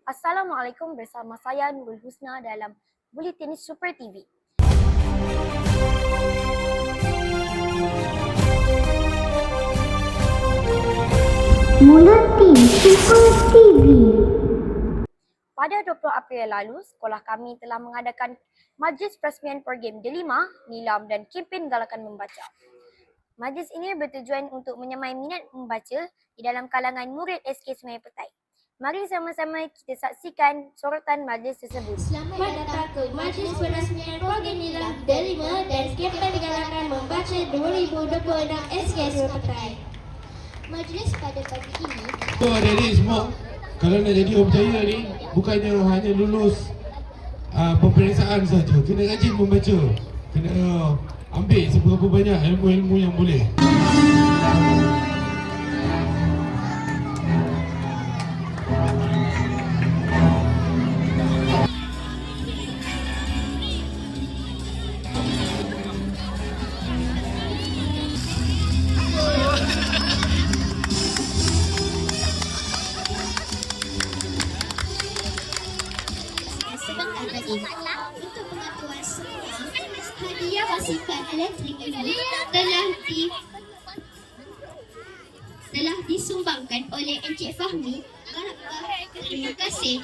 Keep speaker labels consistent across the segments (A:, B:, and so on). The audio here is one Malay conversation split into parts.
A: Assalamualaikum, bersama saya Nurul Husna dalam Buletin Super TV.
B: Buletin Super TV.
A: Pada 20 April lalu, sekolah kami telah mengadakan Majlis Peresmian Program Delima, Nilam dan kempen galakan membaca. Majlis ini bertujuan untuk menyamai minat membaca di dalam kalangan murid SK Sungai Petai. Mari sama-sama kita saksikan sorotan majlis tersebut.
C: Selamat datang ke Majlis Peresmian Program Nilam Delima dan kempen galakan membaca 2026 SK Sungai Petai. Majlis pada pagi ini.
D: Adik-adik semua, kalau nak jadi orang percaya ni, bukannya hanya lulus peperiksaan saja. Kena rajin membaca. Kena ambil seberapa banyak ilmu-ilmu yang boleh.
C: Sebentar lagi untuk pengetahuan semua, hadiah basikal elektrik ini telah disumbangkan oleh Encik Fahmi. Terima kasih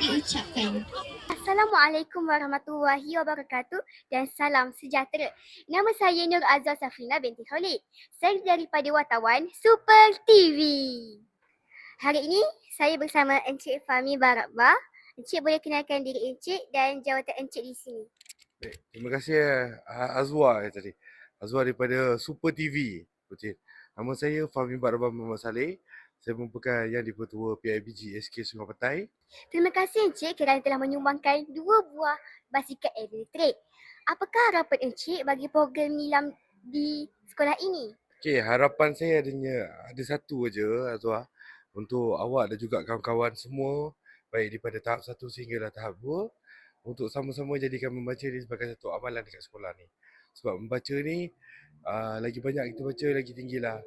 C: diucapkan.
E: Assalamualaikum warahmatullahi wabarakatuh dan salam sejahtera. Nama saya Nur Azhar Safrina binti Khalid. Saya daripada wartawan Super TV. Hari ini saya bersama Encik Fahmi Barakbar. Encik boleh kenalkan diri Encik dan jawatan Encik di sini.
F: Baik, terima kasih Azwar tadi. Azwar daripada Super TV. Betul. Nama saya Fahmi Barakbar Muhammad Saleh. Saya merupakan yang di-Pertua PIBG SK Sungai Petai.
E: Terima kasih Encik kerana telah menyumbangkan 2 buah basikal elektrik. Apakah harapan Encik bagi program Nilam di sekolah ini?
F: Okey, harapan saya ada satu aja Azwar. Untuk awak dan juga kawan-kawan semua, baik daripada tahap 1 sehinggalah tahap 2, untuk sama-sama jadikan membaca ni sebagai satu amalan dekat sekolah ni. Sebab membaca ni, lagi banyak kita baca, lagi tinggilah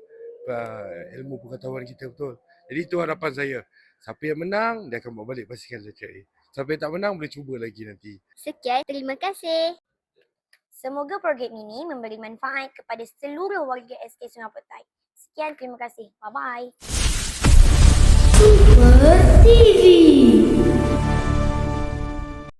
F: ilmu pengetahuan kita, betul. Jadi itu harapan saya. Siapa yang menang, dia akan bawa balik basikal elektrik ni. Siapa yang tak menang, boleh cuba lagi nanti.
E: Sekian, terima kasih.
A: Semoga program ini memberi manfaat kepada seluruh warga SK Sungai Petai. Sekian, terima kasih. Bye-bye.
B: Super TV.